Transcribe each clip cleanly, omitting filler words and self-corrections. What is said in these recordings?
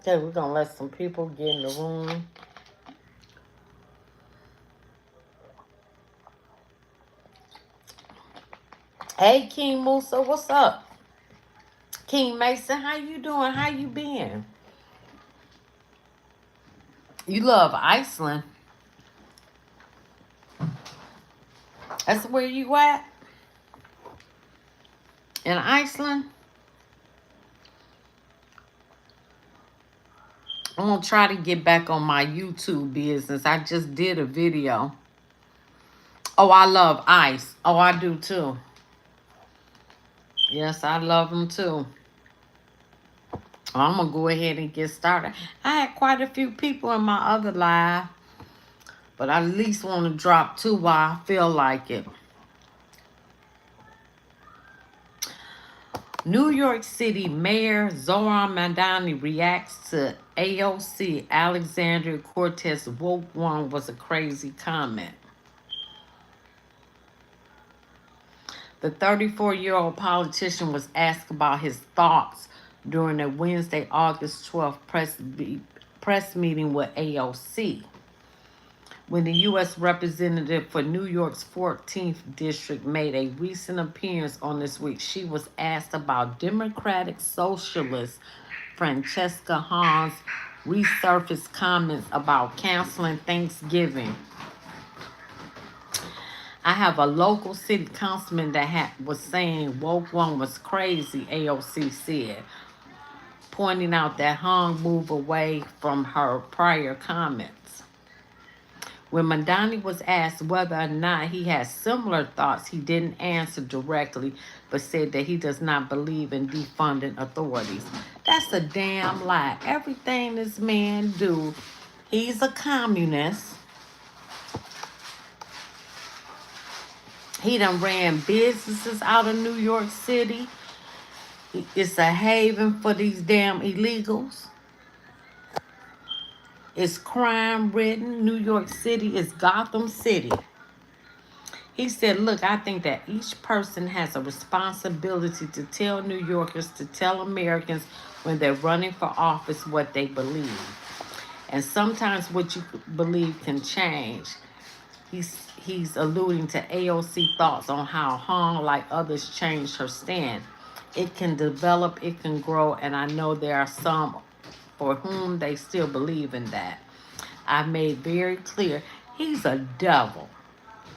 Okay, we're going to let some people get in the room. Hey, King Musa, what's up? King Mason, how you doing? How you been? You love Iceland. That's where you at? In Iceland? I'm going to try to get back on my YouTube business. I just did a video. Oh, I love ice. Oh, I do too. Yes, I love them too. I'm going to go ahead and get started. I had quite a few people in my other live, but I at least want to drop two while I feel like it. New York City Mayor Zoran Mandani reacts to AOC Alexandria Cortez woke one was a crazy comment. The 34-year-old politician was asked about his thoughts during a Wednesday, August 12th press meeting with AOC. When the U.S. representative for New York's 14th district made a recent appearance on this week, she was asked about Democratic Socialist Francesca Hahn's resurfaced comments about canceling Thanksgiving. I have a local city councilman that was saying woke one was crazy, AOC said, pointing out that Hahn moved away from her prior comments. When Mandani was asked whether or not he had similar thoughts, he didn't answer directly, but said that he does not believe in defunding authorities. That's a damn lie. Everything this man do, he's a communist. He done ran businesses out of New York City. It's a haven for these damn illegals. It's crime ridden. New York City is Gotham City. He said, look, I think that each person has a responsibility to tell New Yorkers, to tell Americans when they're running for office what they believe. And sometimes what you believe can change. He's alluding to AOC thoughts on how Hong, like others, changed her stand. It can develop, it can grow, and I know there are some for whom they still believe in that. I made very clear, he's a devil.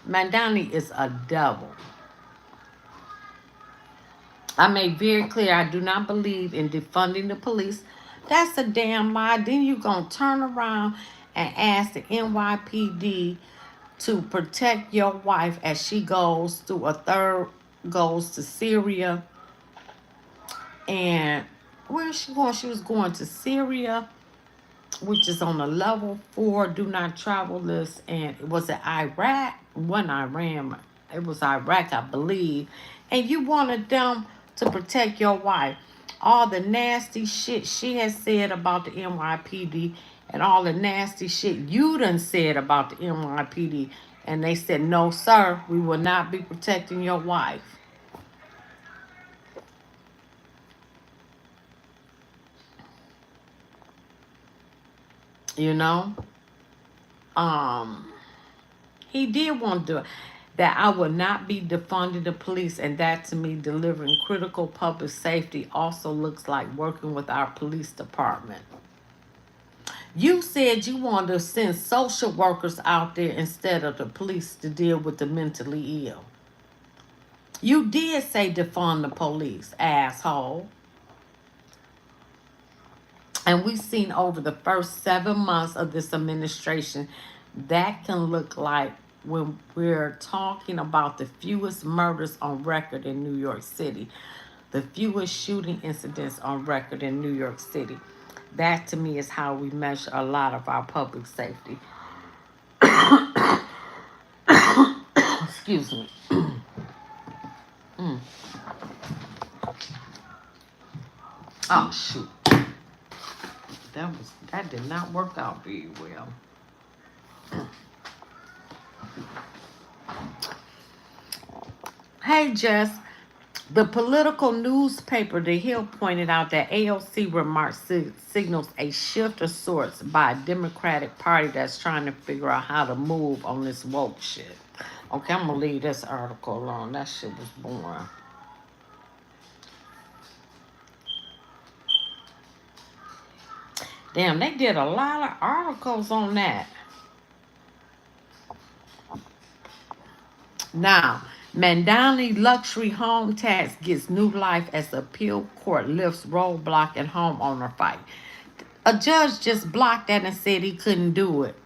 Mandani is a devil. I made very clear I do not believe in defunding the police. That's a damn lie. Then you gonna turn around and ask the NYPD to protect your wife as she goes to Syria. And where is she going? She was going to Syria, which is on a level 4 do not travel list. And it was it Iraq? It wasn't Iran. It was Iraq, I believe. And you wanted them to protect your wife. All the nasty shit she has said about the NYPD and all the nasty shit you done said about the NYPD. And they said, no, sir, we will not be protecting your wife. You know? He did want to do it. That I will not be defunding the police, and that to me, delivering critical public safety also looks like working with our police department. You said you wanted to send social workers out there instead of the police to deal with the mentally ill. You did say defund the police, asshole. And we've seen over the first 7 months of this administration, that can look like when we're talking about the fewest murders on record in New York City, the fewest shooting incidents on record in New York City. That to me is how we measure a lot of our public safety. Excuse me. Oh shoot. That did not work out very well. Hey Jess. The political newspaper The Hill pointed out that AOC remarks signals a shift of sorts by a Democratic Party that's trying to figure out how to move on this woke shit. Okay, I'm gonna leave this article alone. That shit was boring. Damn, they did a lot of articles on that. Now, Mandami luxury home tax gets new life as appeal court lifts roadblock and homeowner fight. A judge just blocked that and said he couldn't do it.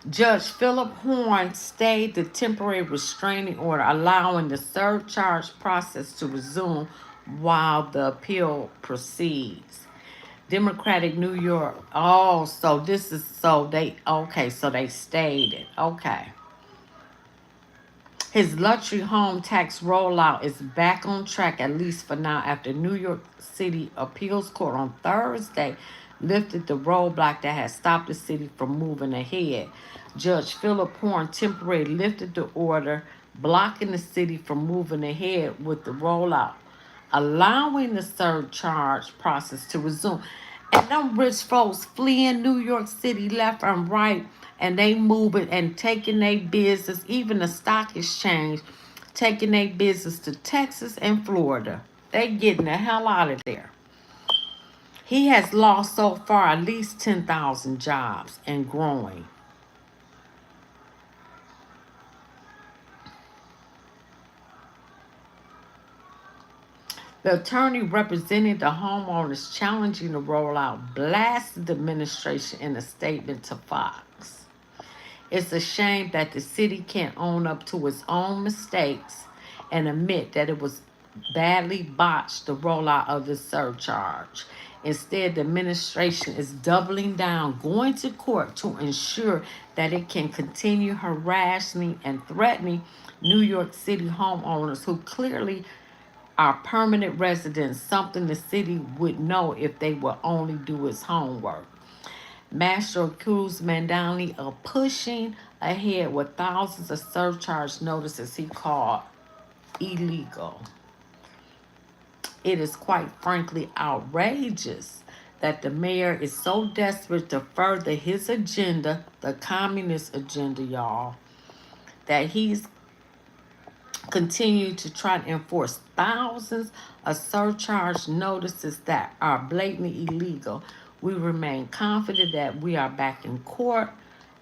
Judge Philip Horn stayed the temporary restraining order, allowing the surcharge process to resume while the appeal proceeds. Democratic New York. Oh, so this is so they okay, so they stayed it. Okay. His luxury home tax rollout is back on track, at least for now, after New York City Appeals Court on Thursday lifted the roadblock that had stopped the city from moving ahead. Judge Philip Horn temporarily lifted the order blocking the city from moving ahead with the rollout, allowing the surcharge process to resume. And them rich folks fleeing New York City left and right, and they moving and taking their business, even the stock exchange, taking their business to Texas and Florida. They getting the hell out of there. He has lost so far at least 10,000 jobs and growing. The attorney representing the homeowners challenging the rollout blasted the administration in a statement to Fox. It's a shame that the city can't own up to its own mistakes and admit that it was badly botched the rollout of the surcharge. Instead, the administration is doubling down, going to court to ensure that it can continue harassing and threatening New York City homeowners who clearly are permanent residents, something the city would know if they would only do its homework. Mastro accused Mandani of pushing ahead with thousands of surcharge notices he called illegal. It is quite frankly outrageous that the mayor is so desperate to further his agenda, the communist agenda, y'all, that he's continued to try to enforce thousands of surcharge notices that are blatantly illegal. We remain confident that we are back in court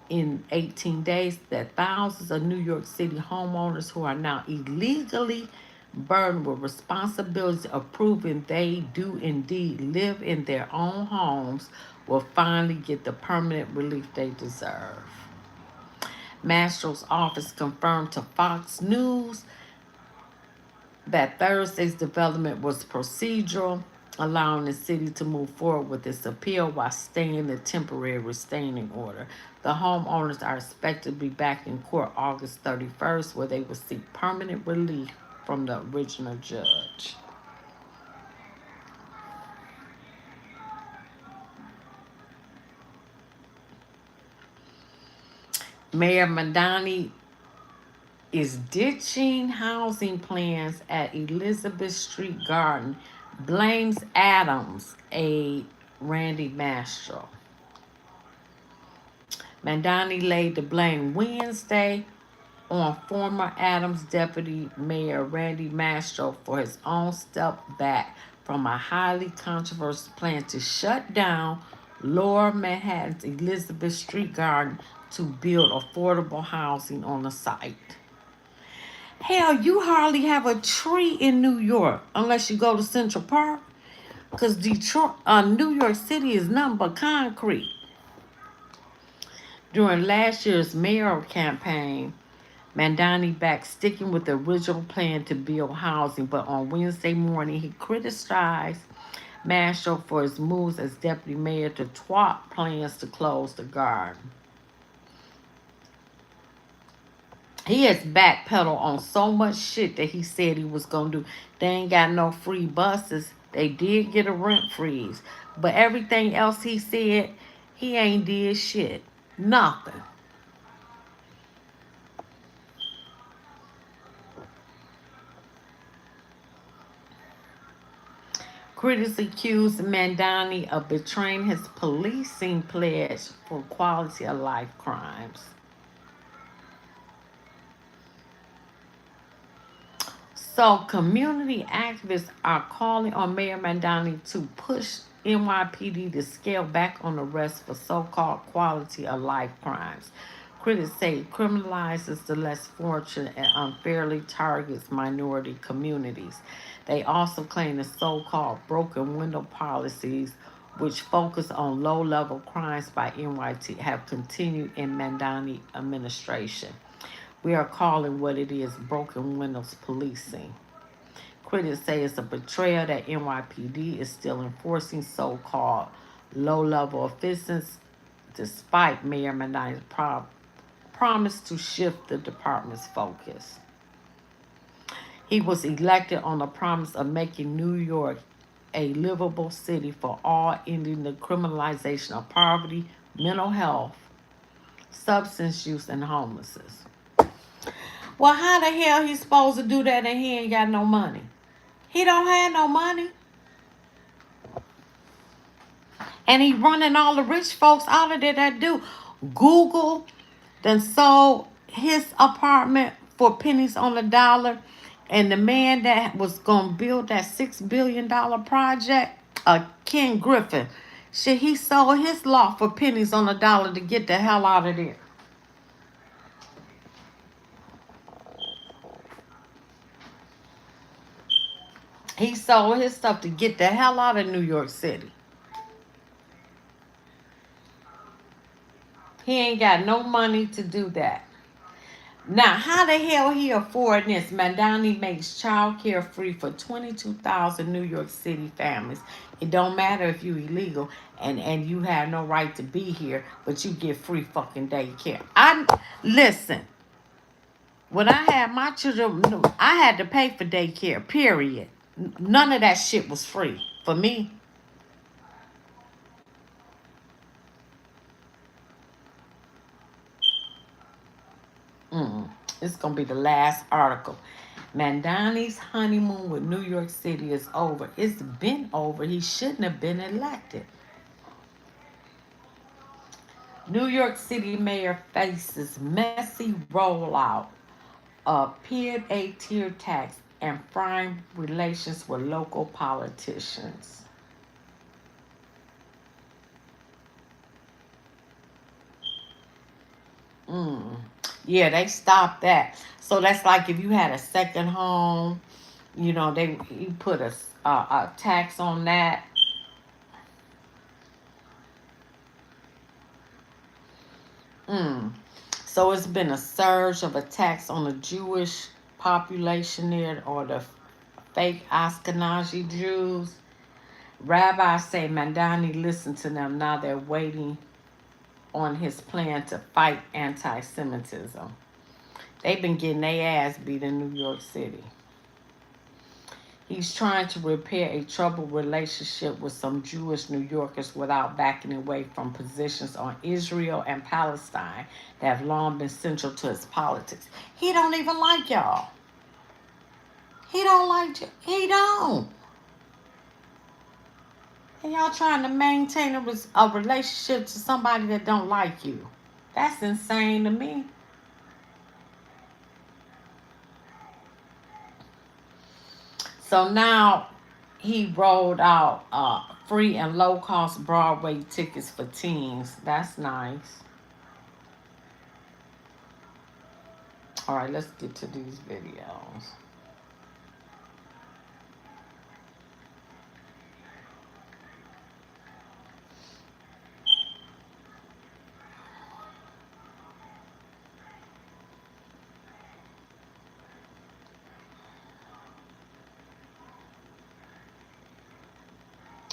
in 18 days, that thousands of New York City homeowners who are now illegally burdened with responsibility of proving they do indeed live in their own homes will finally get the permanent relief they deserve. Mastro's office confirmed to Fox News that Thursday's development was procedural, allowing the city to move forward with its appeal while staying in the temporary restraining order. The homeowners are expected to be back in court August 31st, where they will seek permanent relief from the original judge. Mayor Mandani is ditching housing plans at Elizabeth Street Garden, blames Adams aide Randy Mastro. Mandani laid the blame Wednesday on former Adams deputy mayor Randy Mastro for his own step back from a highly controversial plan to shut down Lower Manhattan's Elizabeth Street Garden to build affordable housing on the site. Hell, you hardly have a tree in New York unless you go to Central Park, because New York City is nothing but concrete. During last year's mayoral campaign, Mandani backed sticking with the original plan to build housing, but on Wednesday morning he criticized Mastro for his moves as deputy mayor to thwart plans to close the garden. He has backpedaled on so much shit that he said he was going to do. They ain't got no free buses. They did get a rent freeze. But everything else he said, he ain't did shit. Nothing. Critics accused Mandani of betraying his policing pledge for quality of life crimes. So, community activists are calling on Mayor Mandani to push NYPD to scale back on arrests for so-called quality of life crimes. Critics say it criminalizes the less fortunate and unfairly targets minority communities. They also claim the so-called broken window policies, which focus on low-level crimes by NYT, have continued in Mandani administration. We are calling what it is broken windows policing. Critics say it's a betrayal that NYPD is still enforcing so-called low-level offenses despite Mayor Mandani's promise to shift the department's focus. He was elected on the promise of making New York a livable city for all, ending the criminalization of poverty, mental health, substance use, and homelessness. Well, how the hell he supposed to do that and he ain't got no money? He don't have no money. And he running all the rich folks out of there that do. Google then sold his apartment for pennies on the dollar. And the man that was going to build that $6 billion project, Ken Griffin, shit, he sold his lot for pennies on the dollar to get the hell out of there. He sold his stuff to get the hell out of New York City. He ain't got no money to do that. Now, how the hell he afford this? Mandani makes child care free for 22,000 New York City families. It don't matter if you illegal and you have no right to be here, but you get free fucking daycare. Listen. When I had my children, I had to pay for daycare, period. None of that shit was free for me. It's going to be the last article. Mandani's honeymoon with New York City is over. It's been over. He shouldn't have been elected. New York City mayor faces messy rollout of tier tax and frying relations with local politicians. Yeah, they stopped that. So that's like if you had a second home, you put a tax on that. So it's been a surge of attacks on the Jewish population there, or the fake Ashkenazi Jews. Rabbis say Mandani listened to them. Now they're waiting on his plan to fight anti-Semitism. They've been getting their ass beat in New York City. He's trying to repair a troubled relationship with some Jewish New Yorkers without backing away from positions on Israel and Palestine that have long been central to his politics. He don't even like y'all. He don't like you. He don't. And y'all trying to maintain a relationship to somebody that don't like you. That's insane to me. So now he rolled out free and low-cost Broadway tickets for teens. That's nice. All right, let's get to these videos.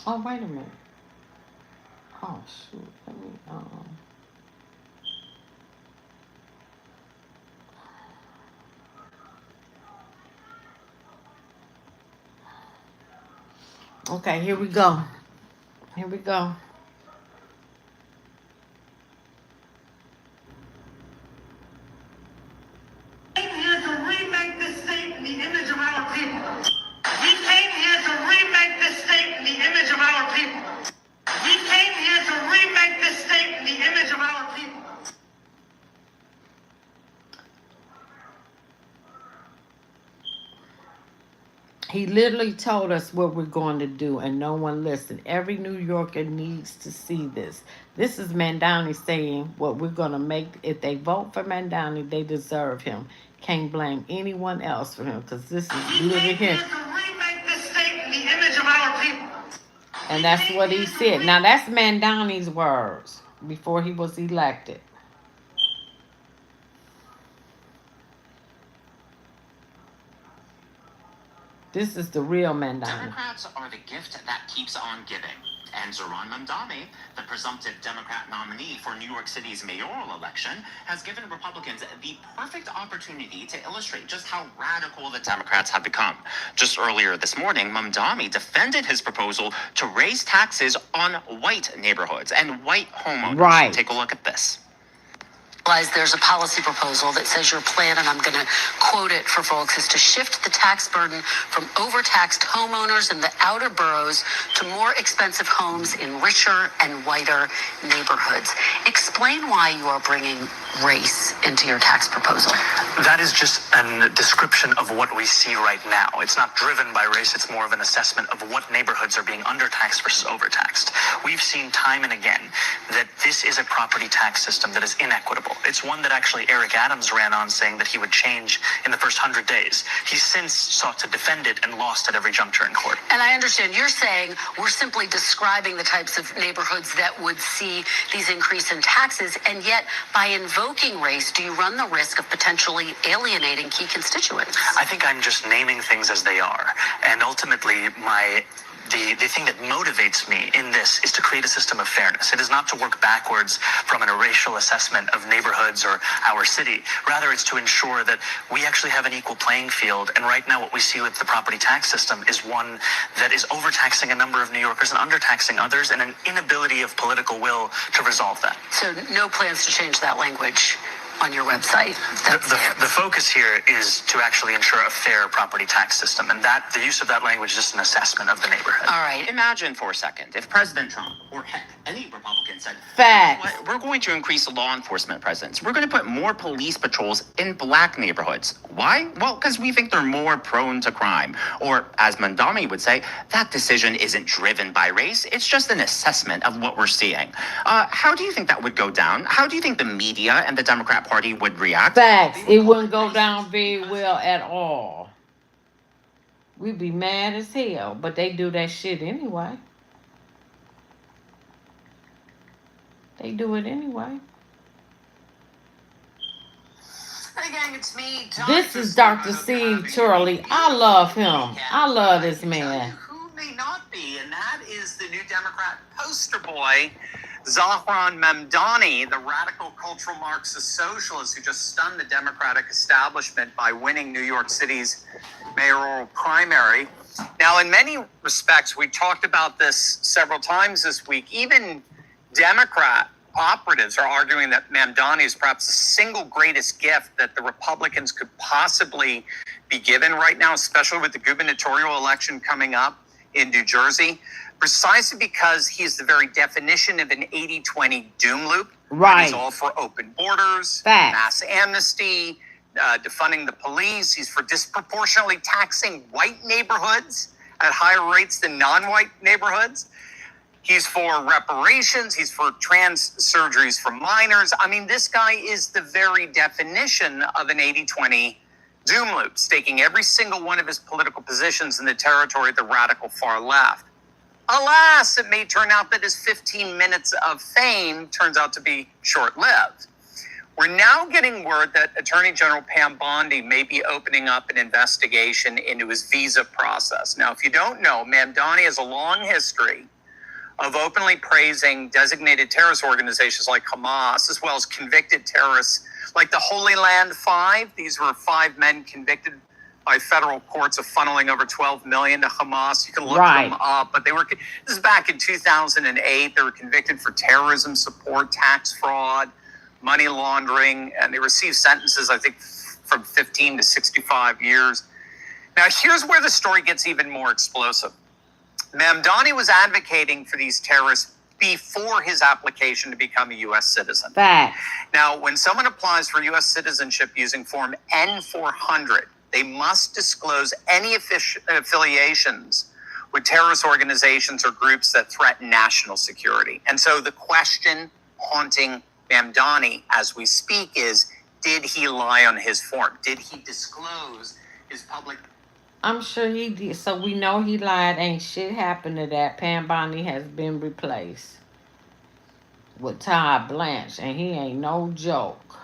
Oh, wait a minute. Oh, shoot. Let me, Okay, here we go. Here we go. We came here to remake this state in the image of our people. We came here to remake this state in He literally told us what we're going to do, and no one listened. Every New Yorker needs to see this. This is Mandani saying what we're going to make. If they vote for Mandani, they deserve him. Can't blame anyone else for him, because this is literally him. Remake this state in the image of our people. And that's what he said. Now, that's Mandani's words before he was elected. This is the real Mandami. Democrats are the gift that keeps on giving. And Zohran Mamdani, the presumptive Democrat nominee for New York City's mayoral election, has given Republicans the perfect opportunity to illustrate just how radical the Democrats have become. Just earlier this morning, Mamdani defended his proposal to raise taxes on white neighborhoods and white homeowners. Right. Take a look at this. There's a policy proposal that says your plan, and I'm going to quote it for folks, is to shift the tax burden from overtaxed homeowners in the outer boroughs to more expensive homes in richer and whiter neighborhoods. Explain why you are bringing race into your tax proposal. That is just a description of what we see right now. It's not driven by race. It's more of an assessment of what neighborhoods are being undertaxed versus overtaxed. We've seen time and again that this is a property tax system that is inequitable. It's one that actually Eric Adams ran on, saying that he would change in the first 100 days. He's since sought to defend it and lost at every juncture in court. And I understand you're saying we're simply describing the types of neighborhoods that would see these increase in taxes, and yet by invoking race, do you run the risk of potentially alienating key constituents? I think I'm just naming things as they are. And ultimately, the thing that motivates me in this is to create a system of fairness. It is not to work backwards from a racial assessment of neighborhoods or our city. Rather, it's to ensure that we actually have an equal playing field. And right now, what we see with the property tax system is one that is overtaxing a number of New Yorkers and undertaxing others, and an inability of political will to resolve that. So no plans to change that language on your website? The focus here is to actually ensure a fair property tax system, and that the use of that language is just an assessment of the neighborhood. All right. Imagine for a second if President Trump, or heck, any Republican said, Facts. we're going to increase law enforcement presence. We're going to put more police patrols in black neighborhoods. Why? Well, because we think they're more prone to crime. Or, as Mandami would say, that decision isn't driven by race. It's just an assessment of what we're seeing. How do you think that would go down? How do you think the media and the Democrat Party would react? Facts. It wouldn't go down very well at all. We'd be mad as hell, but they do that shit anyway. They do it anyway. Hey gang, it's me, This is Dr. Steve Turley. I love him. I love this man. Who may not be, and that is the new Democrat poster boy, Zohran Mamdani, the radical cultural Marxist socialist who just stunned the Democratic establishment by winning New York City's mayoral primary. Now, in many respects, we talked about this several times this week. Even Democrat operatives are arguing that Mamdani is perhaps the single greatest gift that the Republicans could possibly be given right now, especially with the gubernatorial election coming up in New Jersey, precisely because he's the very definition of an 80-20 doom loop. Right. He's all for open borders, Facts. mass amnesty, defunding the police. He's for disproportionately taxing white neighborhoods at higher rates than non-white neighborhoods. He's for reparations. He's for trans surgeries for minors. I mean, this guy is the very definition of an 80-20 doom loop, staking every single one of his political positions in the territory of the radical far left. Alas, it may turn out that his 15 minutes of fame turns out to be short-lived. We're now getting word that Attorney General Pam Bondi may be opening up an investigation into his visa process. Now, if you don't know, Mamdani has a long history of openly praising designated terrorist organizations like Hamas, as well as convicted terrorists like the Holy Land Five. These were 5 men convicted by federal courts of funneling over $12 million to Hamas. You can look them up, but this is back in 2008. They were convicted for terrorism support, tax fraud, money laundering, and they received sentences, I think, from 15 to 65 years. Now, here's where the story gets even more explosive. Mamdani was advocating for these terrorists before his application to become a U.S. citizen. Facts. Now, when someone applies for U.S. citizenship using Form N-400, They must disclose any affiliations with terrorist organizations or groups that threaten national security. And so the question haunting Mamdani as we speak is, did he lie on his form? Did he disclose his public? I'm sure he did. So we know he lied. Ain't shit happened to that. Pam Bondi has been replaced with Todd Blanche, and he ain't no joke.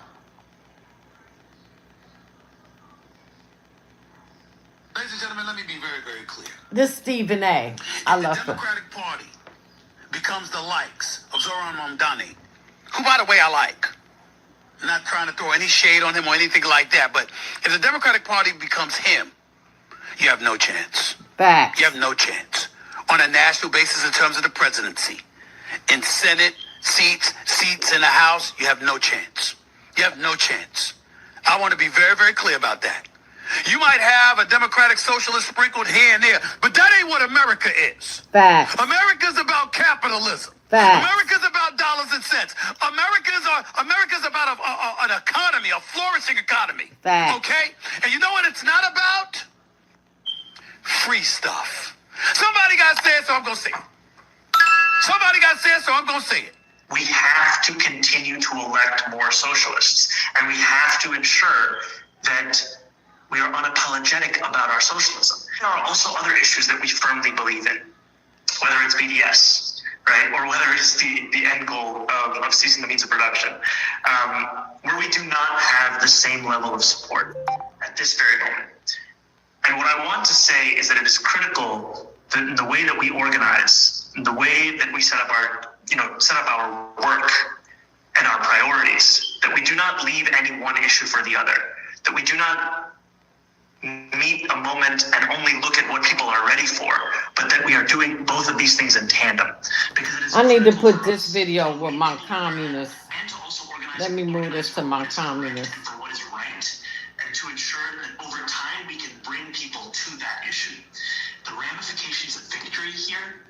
Ladies and gentlemen, let me be very, very clear. This Stephen A. I love the him. Democratic Party becomes the likes of Zoran Mamdani, who, by the way, I like. I'm not trying to throw any shade on him or anything like that, but if the Democratic Party becomes him, you have no chance. Facts. You have no chance on a national basis in terms of the presidency. In Senate seats in the House, you have no chance. You have no chance. I want to be very, very clear about that. You might have a Democratic Socialist sprinkled here and there, but that ain't what America is. Facts. America's about capitalism. Facts. America's about dollars and cents. America's about an economy, a flourishing economy. Facts. Okay? And you know what it's not about? Free stuff. Somebody got to say it, so I'm going to say it. Somebody got to say it, so I'm going to say it. We have to continue to elect more socialists, and we have to ensure that we are unapologetic about our socialism. There are also other issues that we firmly believe in, whether it's BDS, right, or whether it's the end goal of ceasing the means of production, where we do not have the same level of support at this very moment. And what I want to say is that it is critical that in the way that we organize, the way that we set up our work and our priorities, that we do not leave any one issue for the other, that we do not meet a moment and only look at what people are ready for, but that we are doing both of these things in tandem. Because it is I need to put this video with my communists. Let me move this to my communists. For what is right, and to ensure that over time we can bring people to that issue. The ramifications of victory here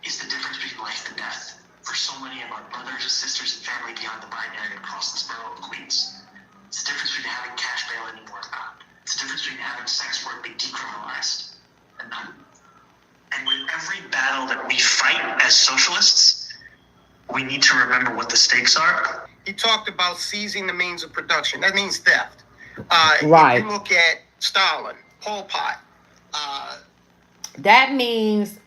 is the difference between life and death for so many of our brothers and sisters and family beyond the binary across this borough of Queens. It's the difference between having cash bail anymore or not. It's the difference between having sex work be decriminalized and none. And with every battle that we fight as socialists, we need to remember what the stakes are. He talked about seizing the means of production. That means theft. Right. If you look at Stalin, Pol Pot. That means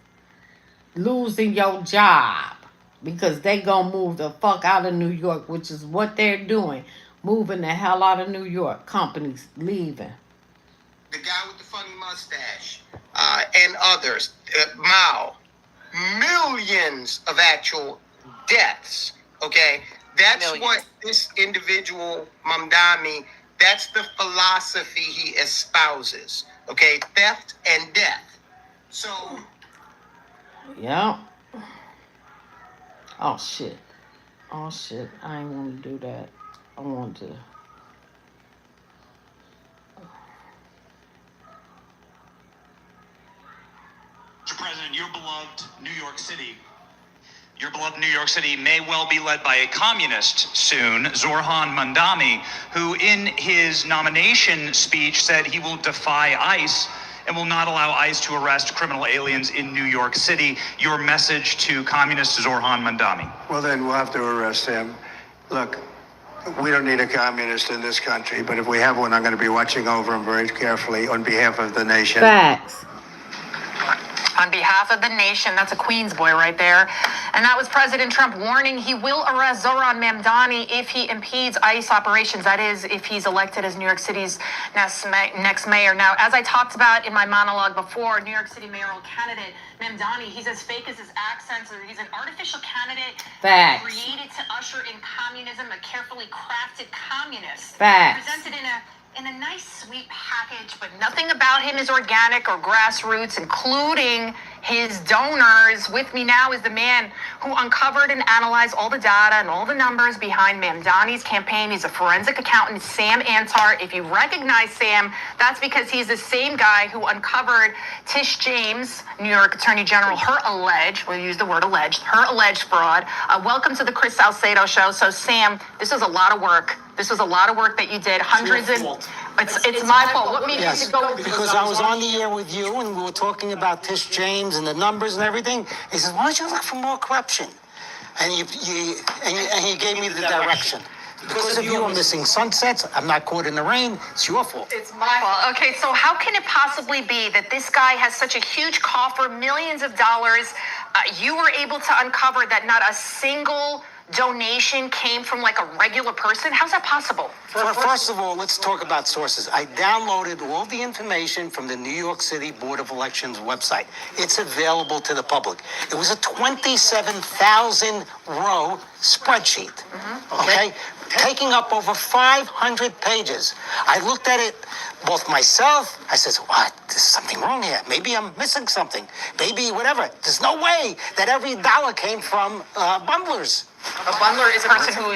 losing your job because they gonna move the fuck out of New York, which is what they're doing. Moving the hell out of New York. Companies leaving. The guy with the funny mustache, and others, Mao, millions of actual deaths, okay? That's Millions. what this individual, Mamdami, that's the philosophy he espouses, okay? Theft and death. So, Yeah. Oh shit. Oh shit. I ain't want to do that. I want to. Mr. President, your beloved New York City may well be led by a communist soon, Zoran Mandami, who in his nomination speech said he will defy ICE and will not allow ICE to arrest criminal aliens in New York City. Your message to communist Zoran Mandami? Well, then we'll have to arrest him. Look, we don't need a communist in this country, but if we have one, I'm going to be watching over him very carefully on behalf of the nation. Facts. On behalf of the nation, that's a Queens boy right there. And that was President Trump warning he will arrest Zoran Mamdani if he impedes ICE operations. That is, if he's elected as New York City's next mayor. Now, as I talked about in my monologue before, New York City mayoral candidate Mamdani, he's as fake as his accent. So he's an artificial candidate Facts. created to usher in communism, a carefully crafted communist. Facts. Presented in a nice, sweet package, but nothing about him is organic or grassroots, including his donors. With me now is the man who uncovered and analyzed all the data and all the numbers behind Mamdani's campaign. He's a forensic accountant, Sam Antar. If you recognize Sam, that's because he's the same guy who uncovered Tish James, New York Attorney General, we'll use the word alleged, her alleged fraud. Welcome to the Chris Salcedo Show. So, Sam, this was a lot of work. This was a lot of work that you did. Hundreds It's my fault. What made Yes, you go? because I was on the air with you and we were talking about Tish James and the numbers and everything. He says, "Why don't you look for more corruption?" And he gave me the direction. Because of you, I'm missing sunsets. I'm not caught in the rain. It's your fault. It's my fault. Okay, so how can it possibly be that this guy has such a huge coffer, millions of dollars? You were able to uncover that not a single donation came from like a regular person? How's that possible? First of all, let's talk about sources. I downloaded all the information from the New York City Board of Elections website. It's available to the public. It was a 27,000 row spreadsheet, okay? Taking up over 500 pages. I looked at it both myself. I says, what? There's something wrong here. Maybe I'm missing something. Maybe whatever. There's no way that every dollar came from bundlers. A bundler is a person who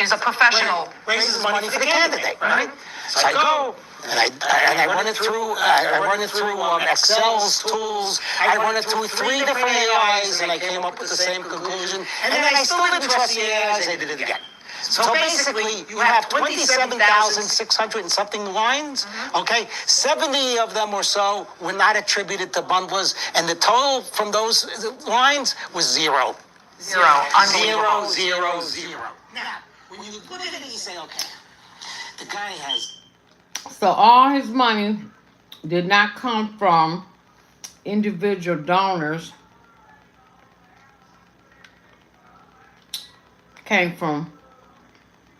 is a professional. Raises money for the candidate, right? So I go and I run it through. I run it through Excel's tools. I run it through 3 different AIs, and I came up with the same conclusion. And then I still didn't trust the AIs. I did it again. So basically, you have 27,600 and something lines, okay? 70 of them or so were not attributed to bundlers, and the total from those lines was zero. Zero. Unbelievable. Zero. Now, when you look at it and you say, okay, the guy has... So all his money did not come from individual donors. Came from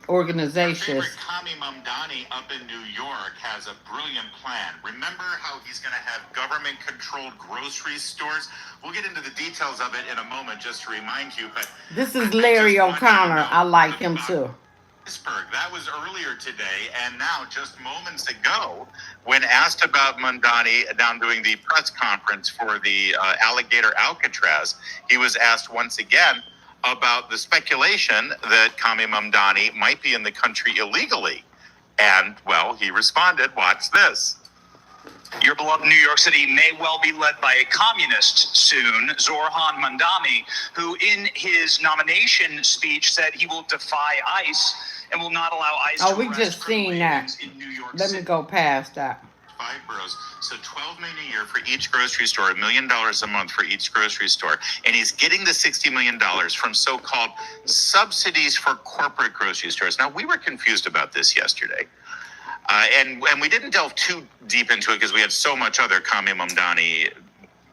organizations. Kami Mamdani up in New York has a brilliant plan. Remember how he's going to have government-controlled grocery stores? We'll get into the details of it in a moment, just to remind you. But this is Larry O'Connor. I like him too. That was earlier today, and now just moments ago, when asked about Mandani down doing the press conference for the Alligator Alcatraz, he was asked once again about the speculation that Kami Mamdani might be in the country illegally. And, well, he responded, watch this. Your beloved New York City may well be led by a communist soon, Zorhan Mandami, who in his nomination speech said he will defy ICE and will not allow ICE to we arrest just seen that. in New York Let City. me go past that. 5 boroughs, so $12 million a year for each grocery store, $1 million a month for each grocery store, and he's getting the $60 million from so-called subsidies for corporate grocery stores. Now, we were confused about this yesterday, and we didn't delve too deep into it because we had so much other Kami Mamdani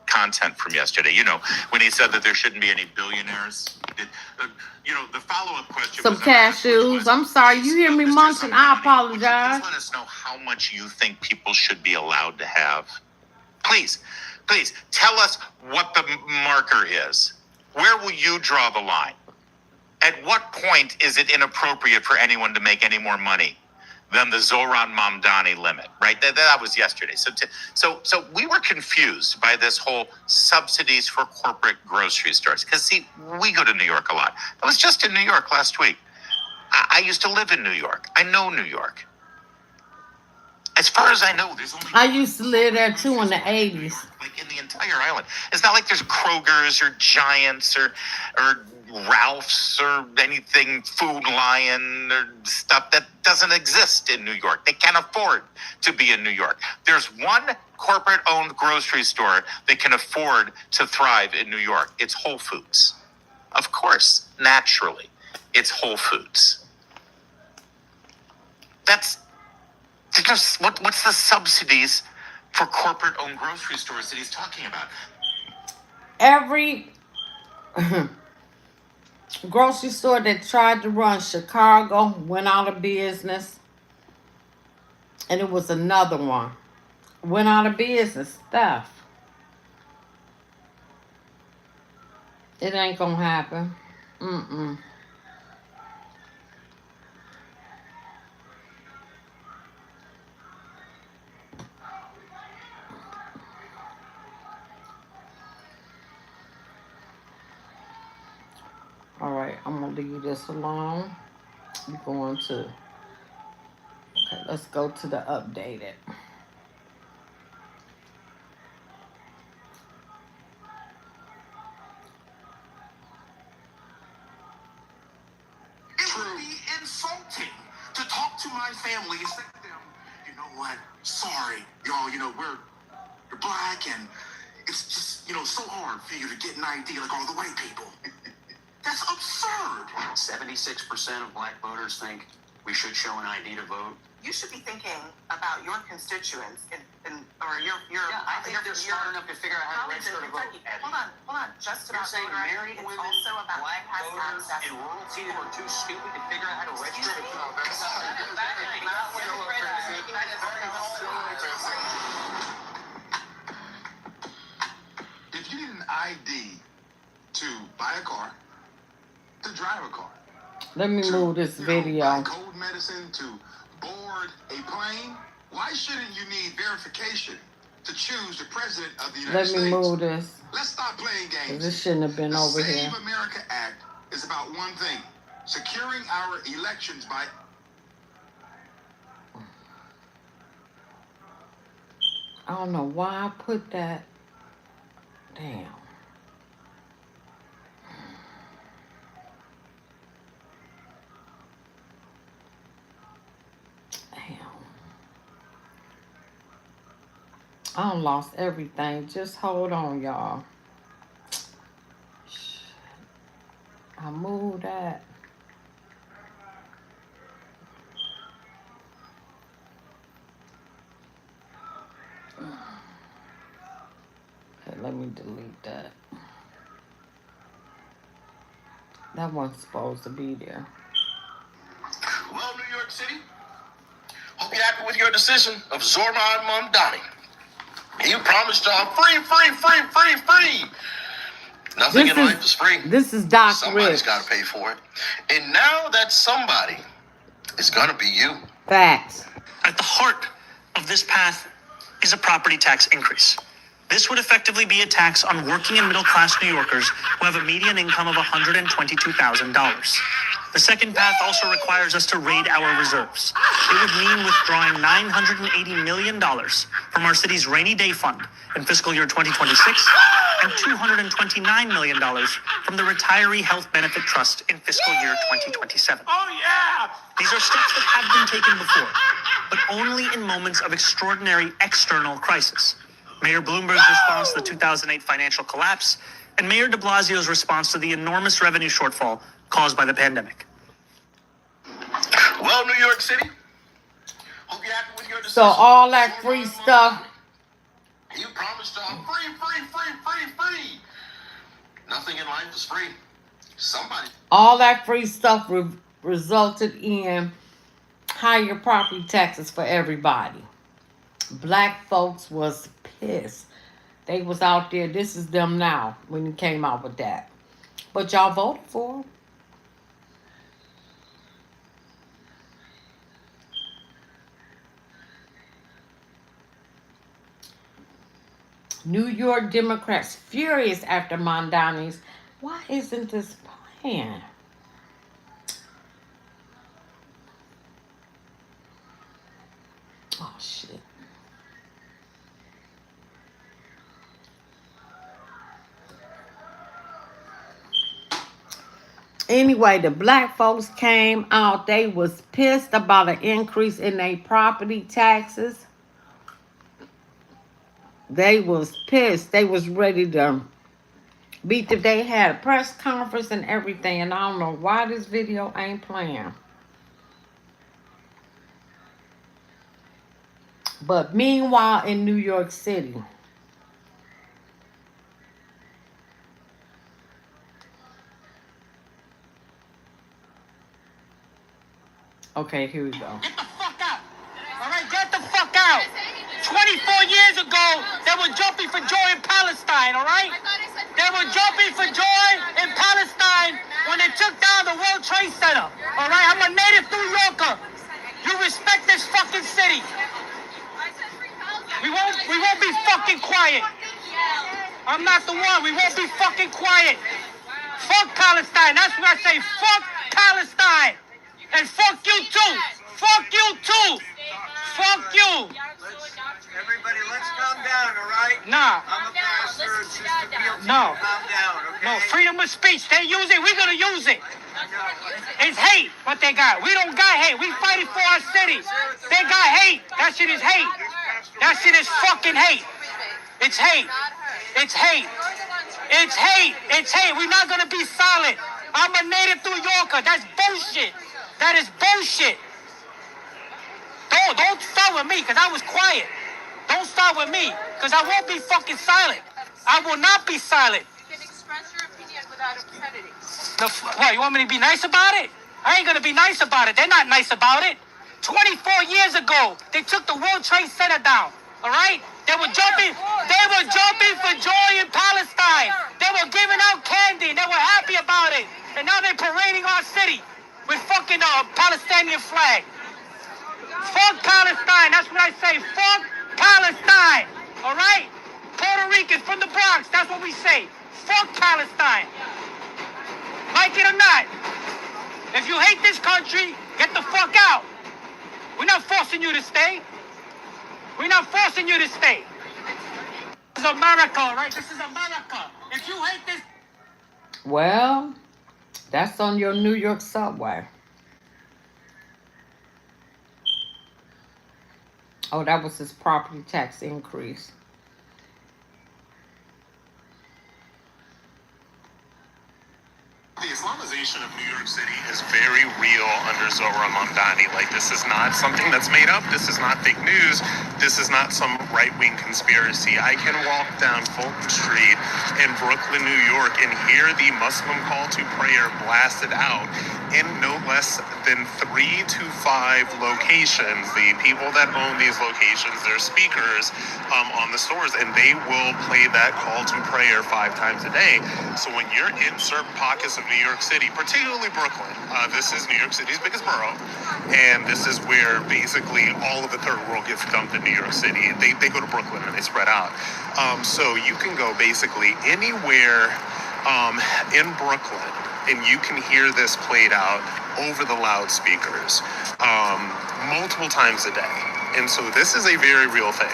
content from yesterday. You know, when he said that there shouldn't be any billionaires. The follow-up question Some cashews. I'm sorry, you hear me munching. I apologize. Please let us know how much you think people should be allowed to have. Please tell us what the marker is. Where will you draw the line? At what point is it inappropriate for anyone to make any more money than the Zohran Mamdani limit, right? That was yesterday. So we were confused by this whole subsidies for corporate grocery stores. Because, see, we go to New York a lot. I was just in New York last week. I used to live in New York. I know New York. As far as I know, there's only... I used to live there, too, in the 80s. Like, in the entire island. It's not like there's Kroger's or Giants or Ralph's or anything, Food Lion or stuff that doesn't exist in New York. They can't afford to be in New York. There's one corporate-owned grocery store that can afford to thrive in New York. It's Whole Foods. Of course, naturally, it's Whole Foods. That's just what's the subsidies for corporate-owned grocery stores that he's talking about? Every grocery store that tried to run Chicago went out of business. And it was another one. Went out of business. Stuff. It ain't gonna happen. All right, I'm gonna leave this alone. We're going to, okay, let's go to the updated. It would be insulting to talk to my family and say to them, know what? Sorry, y'all. You're black, and it's just so hard for you to get an ID like all the white people. That's absurd. 76% of black voters think we should show an ID to vote. You should be thinking about your constituents or your. I think they're smart enough to figure out how to register to vote. Hold on. Just about saying married it's women, also about black has voters access. in rural cities are too stupid to figure out how to register to vote. If you need an ID to buy a car, to drive a car, Let me move this buy video. cold medicine, to board a plane, why shouldn't you need verification to choose the president of the United Let States? me move this. Let's stop playing 'Cause games. this shouldn't have been The over Save here. America Act is about one thing: securing our elections by. I don't know why I put that. Damn. I done lost everything. Just hold on, y'all. I moved that. Okay, let me delete that. That wasn't supposed to be there. Well, New York City, hope you're happy with your decision of Zohran Mamdani. You promised y'all free. Nothing in life is free. This is Doc Somebody's Rich. got to pay for it. And now that somebody is going to be you. Facts. At the heart of this path is a property tax increase. This would effectively be a tax on working and middle-class New Yorkers who have a median income of $122,000. The second path also requires us to raid our reserves. It would mean withdrawing $980 million from our city's rainy day fund in fiscal year 2026 and $229 million from the Retiree Health Benefit Trust in fiscal year 2027. Oh, yeah! These are steps that have been taken before, but only in moments of extraordinary external crisis. Mayor Bloomberg's response to the 2008 financial collapse, and Mayor de Blasio's response to the enormous revenue shortfall caused by the pandemic. Well, New York City, hope you're happy with your decision. So all that free stuff. You promised y'all free. Nothing in life is free. Somebody. All that free stuff resulted in higher property taxes for everybody. Black folks was pissed. They was out there. This is them now when he came out with that. But y'all voted for him. New York Democrats furious after Mandami's. Why isn't this playing? Oh, shit. Anyway, the black folks came out. They was pissed about an increase in their property taxes. They was pissed. They was ready to beat the. They had a press conference and everything. And I don't know why this video ain't playing. But meanwhile, in New York City, okay, here we go. Get the fuck out. All right, get the fuck out. 24 years ago, they were jumping for joy in Palestine, all right? They were jumping for joy in Palestine when they took down the World Trade Center, all right? I'm a native New Yorker. You respect this fucking city. We won't be fucking quiet. I'm not the one. We won't be fucking quiet. Fuck Palestine. That's what I say. Fuck Palestine. And fuck you too. Fuck you too. Fuck you. Everybody, let's calm down, all right? Nah. I'm a pastor. It's just a appeal to No. you. Calm down, okay? No, freedom of speech. They use it. We're going to use it. No, It's hate what they got. We don't got hate. We fighting for our city. They got hate. That shit is hate. That shit is fucking hate. It's hate. It's hate. It's hate. It's hate. We're not gonna be silent. I'm a native New Yorker. That's bullshit. That is bullshit. Don't start with me, because I was quiet. Don't start with me, because I won't be fucking silent. I will not be silent. You can express your opinion without obscenity. What, you want me to be nice about it? I ain't gonna be nice about it. They're not nice about it. 24 years ago, they took the World Trade Center down. All right? They were jumping for joy in Palestine. They were giving out candy. They were happy about it. And now they're parading our city with fucking Palestinian flag. Fuck Palestine. That's what I say. Fuck Palestine. All right? Puerto Ricans from the Bronx. That's what we say. Fuck Palestine. Like it or not. If you hate this country, get the fuck out. We're not forcing you to stay. We're not forcing you to stay. This is America, right? This is America. If you hate this... Well, that's on your New York subway. Oh, that was his property tax increase. The Islamization of New York City is very real under Zohran Mamdani. Like, this is not something that's made up. This is not fake news. This is not some right-wing conspiracy. I can walk down Fulton Street in Brooklyn, New York, and hear the Muslim call to prayer blasted out in no less than 3 to 5 locations. The people that own these locations, they're speakers on the stores, and they will play that call to prayer 5 times a day. So when you're in certain pockets of New York City, particularly Brooklyn, this is New York City's biggest borough, and this is where basically all of the third world gets dumped in New York City. They go to Brooklyn and they spread out. So you can go basically anywhere in Brooklyn, and you can hear this played out over the loudspeakers multiple times a day. And so this is a very real thing.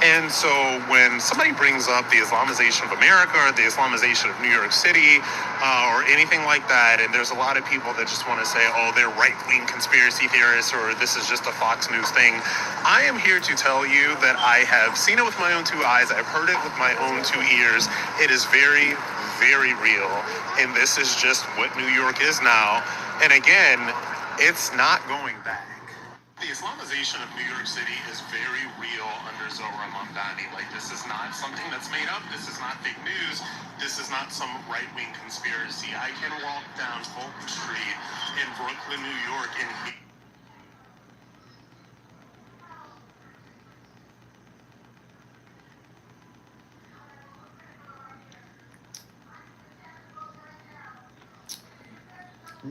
And so when somebody brings up the Islamization of America or the Islamization of New York City or anything like that, and there's a lot of people that just want to say, oh, they're right-wing conspiracy theorists or this is just a Fox News thing, I am here to tell you that I have seen it with my own 2 eyes. I've heard it with my own 2 ears. It is very, very real. And this is just what New York is now. And again, it's not going back. The Islamization of New York City is very real under Zohran Mamdani. Like, this is not something that's made up. This is not fake news. This is not some right-wing conspiracy. I can walk down Fulton Street in Brooklyn, New York, and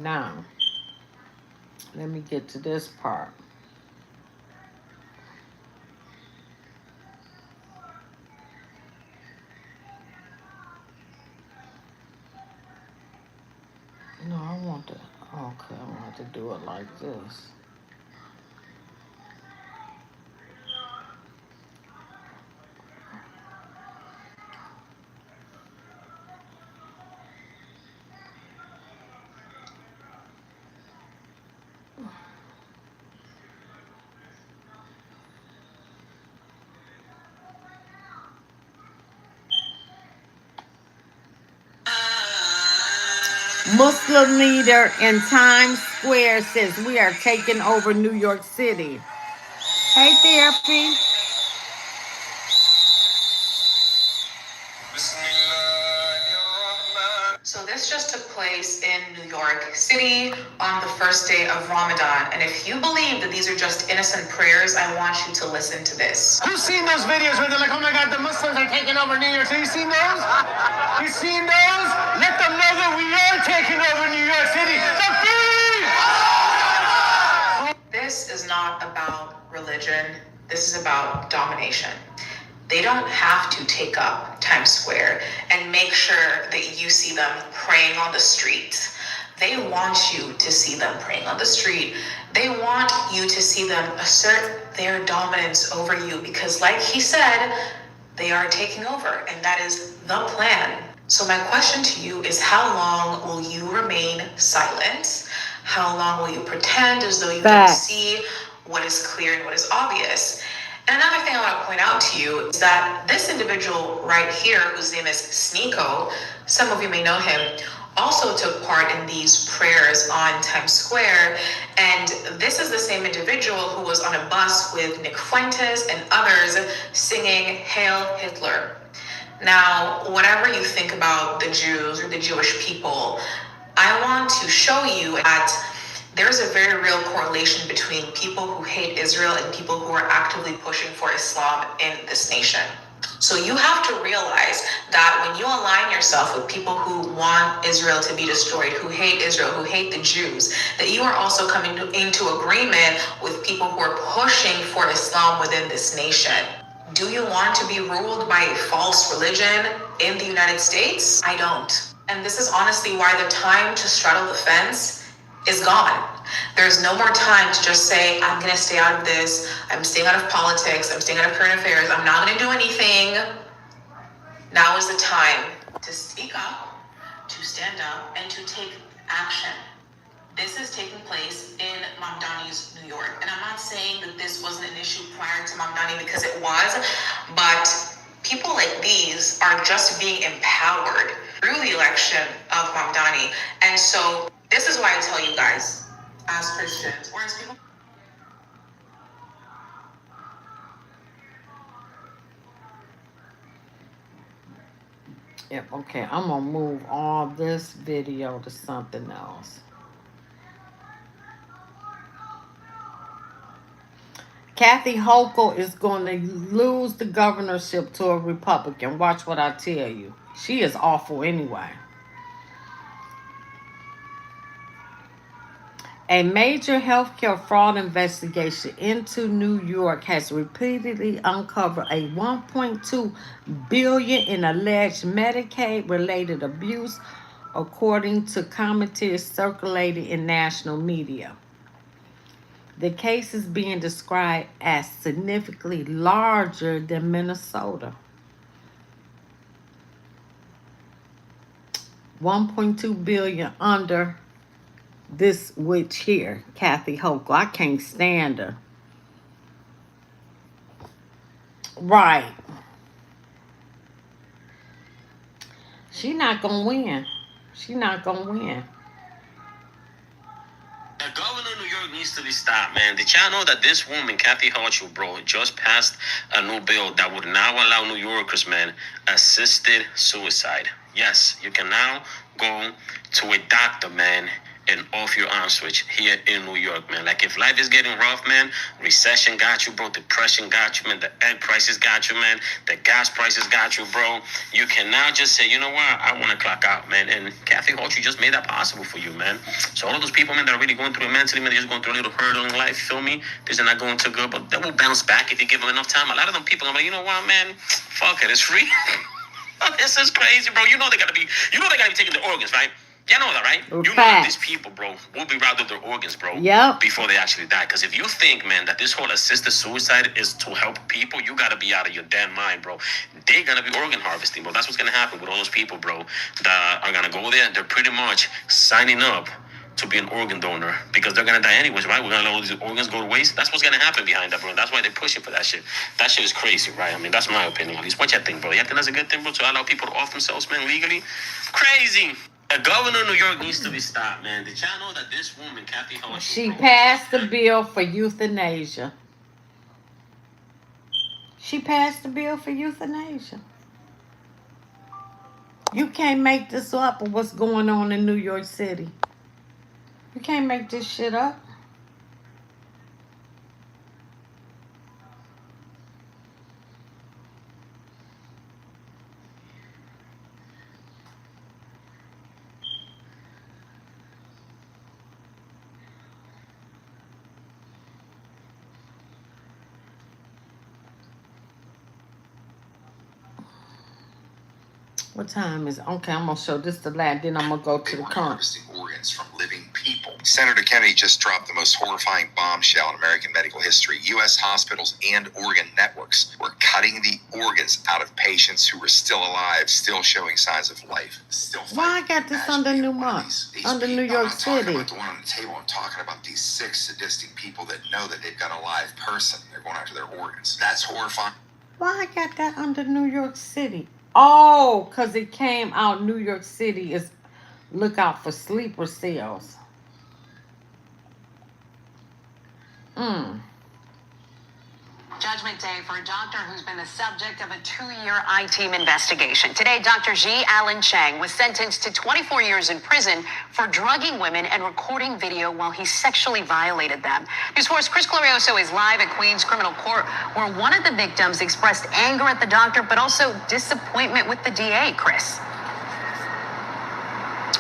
now, let me get to this part. No, I want to, okay, I want to do it like this. Muslim leader in Times Square says we are taking over New York City. Hey, Therapy. So this just took place in New York City on the first day of Ramadan. And if you believe that these are just innocent prayers, I want you to listen to this. Who's seen those videos where they're like, oh my God, the Muslims are taking over New York City? You seen those? You seen those? Let them know that we are taking over New York City. This is not about religion. This is about domination. They don't have to take up Times Square and make sure that you see them praying on the street. They want you to see them praying on the street. They want you to see them assert their dominance over you because, like he said, they are taking over, and that is the plan. So my question to you is, how long will you remain silent? How long will you pretend as though you don't see what is clear and what is obvious? And another thing I want to point out to you is that this individual right here, whose name is Sneeko, some of you may know him, also took part in these prayers on Times Square. And this is the same individual who was on a bus with Nick Fuentes and others singing Hail Hitler. Now, whatever you think about the Jews or the Jewish people, I want to show you that there's a very real correlation between people who hate Israel and people who are actively pushing for Islam in this nation. So you have to realize that when you align yourself with people who want Israel to be destroyed, who hate Israel, who hate the Jews, that you are also coming into agreement with people who are pushing for Islam within this nation. Do you want to be ruled by a false religion in the United States? I don't. And this is honestly why the time to straddle the fence is gone. There's no more time to just say, I'm going to stay out of this. I'm staying out of politics. I'm staying out of current affairs. I'm not going to do anything. Now is the time to speak up, to stand up, and to take action. This is taking place in Mamdani's New York. And I'm not saying that this wasn't an issue prior to Mamdani, because it was, but people like these are just being empowered through the election of Mamdani. And so this is why I tell you guys, as Christians, or as people. Yep, okay, I'm gonna move all this video to something else. Kathy Hochul is going to lose the governorship to a Republican. Watch what I tell you. She is awful anyway. A major healthcare fraud investigation into New York has repeatedly uncovered a $1.2 billion in alleged Medicaid-related abuse, according to commentaries circulating in national media. The case is being described as significantly larger than Minnesota. $1.2 billion under this witch here, Kathy Hochul. I can't stand her. Right. She not gonna win. She not gonna win. The governor of New York needs to be stopped, man. Did y'all know that this woman, Kathy Hochul, bro, just passed a new bill that would now allow New Yorkers, man, assisted suicide? Yes, you can now go to a doctor, man, and off your arm switch here in New York, man. Like, if life is getting rough, man, recession got you, bro, depression got you, man, the egg prices got you, man, the gas prices got you, bro. You can now just say, you know what, I want to clock out, man. And Kathy Hochul just made that possible for you, man. So all of those people, man, that are really going through it mentally, man, they're just going through a little hurdle in life, feel me? They're not going too good, but they will bounce back if you give them enough time. A lot of them people are like, you know what, man, fuck it, it's free. This is crazy, bro. You know they gotta be taking their organs, right? You know that, right? You know that these people, bro, will be robbed of their organs, bro, before they actually die. Because if you think, man, that this whole assisted suicide is to help people, you gotta be out of your damn mind, bro. They're gonna be organ harvesting, bro. That's what's gonna happen with all those people, bro, that are gonna go there. They're pretty much signing up to be an organ donor because they're gonna die anyways, right? We're gonna let all these organs go to waste. That's what's gonna happen behind that, bro. That's why they're pushing for that shit. That shit is crazy, right? I mean, that's my opinion. At least what you think, bro? You think that's a good thing, bro, to allow people to off themselves, man, legally? Crazy. The governor of New York needs to be stopped, man. Did y'all know that this woman, Kathy Hochul, she passed the bill for euthanasia. She passed the bill for euthanasia. You can't make this up of what's going on in New York City. You can't make this shit up. What time is it? Okay, I'm gonna show this the last, then I'm gonna go to the current. organs from living people. Senator Kennedy just dropped the most horrifying bombshell in American medical history. U.S. hospitals and organ networks were cutting the organs out of patients who were still alive, still showing signs of life, still fighting. Why I got this under New York City? I'm not talking about the one on the table. I'm talking about these sick, sadistic people that know that they've got a live person. They're going after their organs. That's horrifying. Why I got that under New York City? Oh, because it came out New York City is look out for sleeper cells. Judgment Day for a doctor who's been the subject of a 2-year I-Team investigation. Today, Dr. Ji Allen Chang was sentenced to 24 years in prison for drugging women and recording video while he sexually violated them. News 4's Chris Glorioso is live at Queens Criminal Court, where one of the victims expressed anger at the doctor, but also disappointment with the DA. Chris.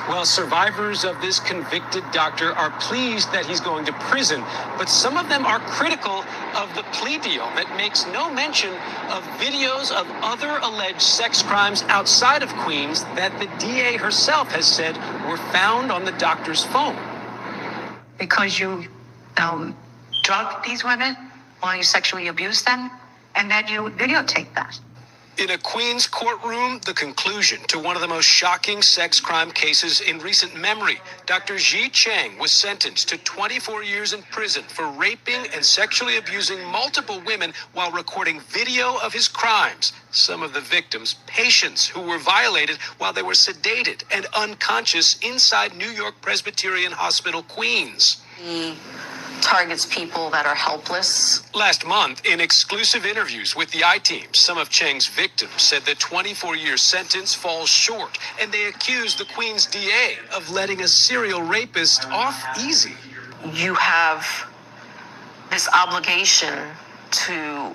Well, survivors of this convicted doctor are pleased that he's going to prison, but some of them are critical of the plea deal that makes no mention of videos of other alleged sex crimes outside of Queens that the DA herself has said were found on the doctor's phone. Because you drug these women while you sexually abused them, and then you videotape that. In a Queens courtroom, the conclusion to one of the most shocking sex crime cases in recent memory. Dr. Ji Chang was sentenced to 24 years in prison for raping and sexually abusing multiple women while recording video of his crimes. Some of the victims, patients who were violated while they were sedated and unconscious inside New York Presbyterian Hospital, Queens. He targets people that are helpless. Last month, in exclusive interviews with the I-Team, some of Chang's victims said the 24-year sentence falls short, and they accused the Queens DA of letting a serial rapist off easy. You have this obligation to,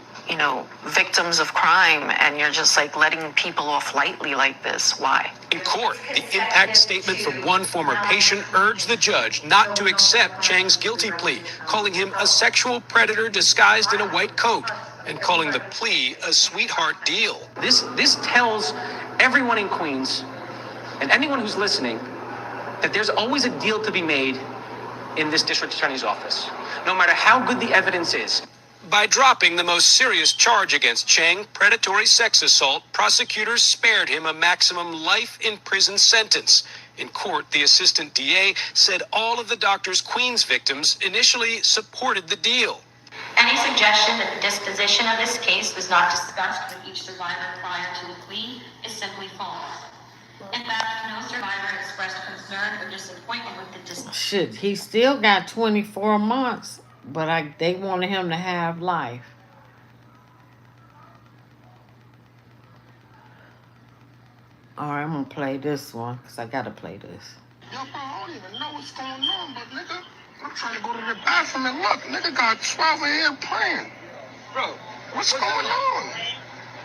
victims of crime, and you're just like letting people off lightly like this. Why? In court, the impact statement from one former patient urged the judge not to accept Chang's guilty plea, calling him a sexual predator disguised in a white coat, and calling the plea a sweetheart deal. This tells everyone in Queens and anyone who's listening that there's always a deal to be made in this district attorney's office, no matter how good the evidence is. By dropping the most serious charge against Chang, predatory sex assault, prosecutors spared him a maximum life in prison sentence. In court, the assistant DA said all of the doctor's Queens victims initially supported the deal. Any suggestion that the disposition of this case was not discussed with each survivor prior to the plea is simply false. In fact, no survivor expressed concern or disappointment with the disposition. Shit, he still got 24 months. But they wanted him to have life. Alright, I'm gonna play this one, because I gotta play this. Yo, bro, I don't even know what's going on, but nigga, I'm trying to go to the bathroom and look, nigga got 12 in here playing. Bro, what's going on?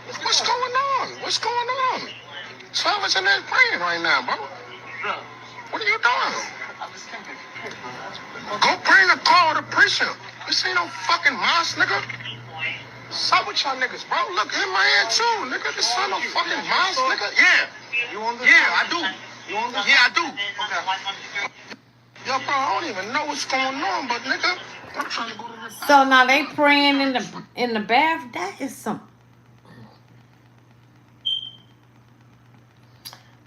What's going on? What's going on? 12 is in there playing right now, bro. What are you doing? Go bring a call to prison. This ain't no fucking mouse, nigga. What's up with y'all niggas, bro? Look, in my head too, nigga. This ain't no fucking mouse, nigga. Yeah. Yeah, I do. Yeah, I do. Okay. Yo, bro, I don't even know what's going on, but nigga, I'm trying to go to the... So now they praying in the bath. That is some...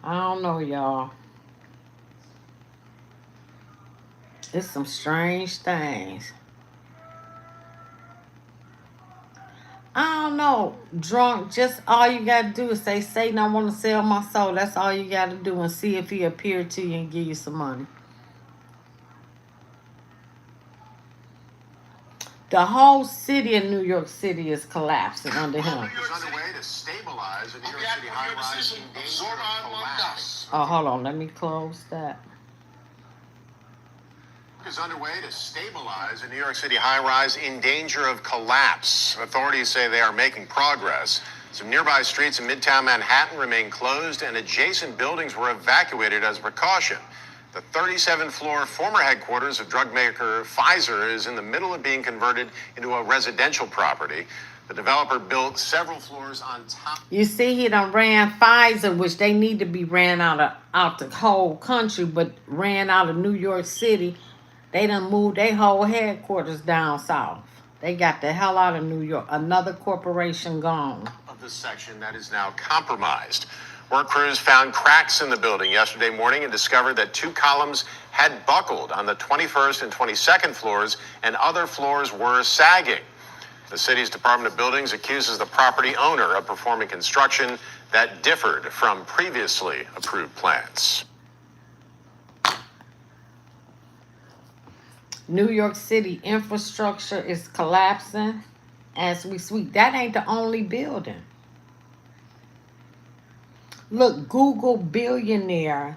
I don't know, y'all. It's some strange things. I don't know. Drunk, just all you got to do is say, Satan, I want to sell my soul. That's all you got to do, and see if he appeared to you and give you some money. The whole city of New York City is collapsing under him. Underway to stabilize a New York City high-rise in danger of collapse. Oh, hold on. Let me close that. Is underway to stabilize a New York City high-rise in danger of collapse. Authorities say they are making progress. Some nearby streets in Midtown Manhattan remain closed, and adjacent buildings were evacuated as a precaution. The 37th-floor former headquarters of drug maker Pfizer is in the middle of being converted into a residential property. The developer built several floors on top. You see, he done ran Pfizer, which they need to be ran out the whole country, but ran out of New York City. They done moved their whole headquarters down south. They got the hell out of New York. Another corporation gone. Of this section that is now compromised. Work crews found cracks in the building yesterday morning and discovered that 2 columns had buckled on the 21st and 22nd floors, and other floors were sagging. The city's Department of Buildings accuses the property owner of performing construction that differed from previously approved plans. New York City infrastructure is collapsing as we speak. That ain't the only building. Look, Google billionaire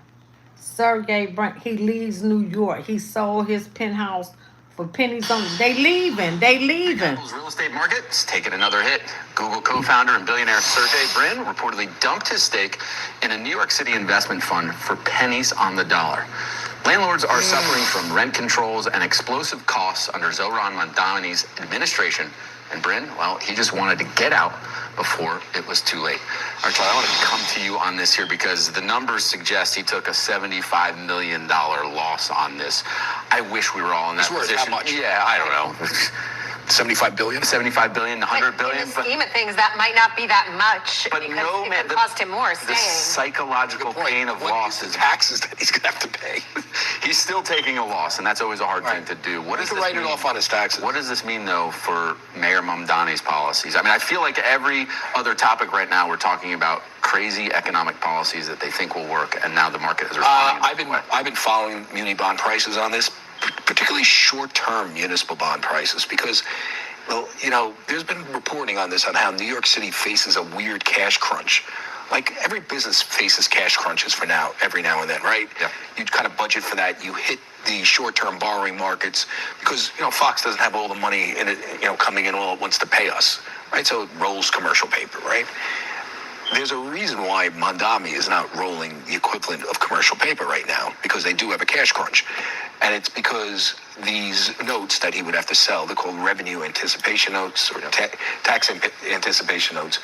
Sergey Brin, he leaves New York. He sold his penthouse for pennies on. They leaving. Apple's real estate market's taking another hit. Google co-founder and billionaire Sergey Brin reportedly dumped his stake in a New York City investment fund for pennies on the dollar. Landlords are suffering from rent controls and explosive costs under Zohran Mamdani's administration. And Brin, well, he just wanted to get out before it was too late. All right, Charlie, I want to come to you on this here because the numbers suggest he took a $75 million loss on this. I wish we were all in that position. How much? Yeah, I don't know. 75 billion? 75 billion, 100 billion. In the scheme of things, that might not be that much. But because no, it man, could cost him more the staying. psychological pain of loss is taxes that he's going to have to pay. He's still taking a loss, and that's always a hard thing to do. What does this write mean? it off on his taxes. What does this mean, though, for Mayor Mamdani's policies? I mean, I feel like every other topic right now, we're talking about crazy economic policies that they think will work, and now the market is responding. I've been following muni bond prices on this, particularly short-term municipal bond prices, because, well, you know, there's been reporting on this on how New York City faces a weird cash crunch. Like every business faces cash crunches every now and then, right? Yeah. You kind of budget for that. You hit the short-term borrowing markets because, you know, Fox doesn't have all the money in it, you know, coming in all at once to pay us, right? So it rolls commercial paper, right? There's a reason why Mandami is not rolling the equivalent of commercial paper right now, because they do have a cash crunch. And it's because these notes that he would have to sell, they're called revenue anticipation notes or tax anticipation notes.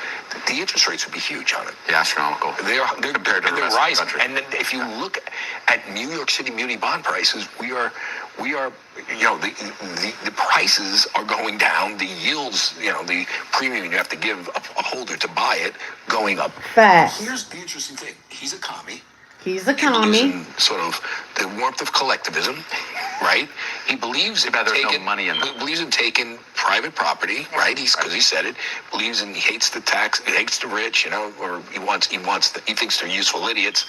The interest rates would be huge on it. Yeah, astronomical. They're compared to the rest rising. of the country. And then if you look at New York City muni bond prices, we are, you know, the prices are going down. The yields, you know, the premium you have to give a holder to buy it going up. Facts. Here's the interesting thing. He's a commie. He's a He believes commie. in sort of the warmth of collectivism, right? He believes in there's no money in that. believes in taking private property, right? Because he said it. Believes in, he hates the tax, he hates the rich, you know, or he thinks they're useful idiots.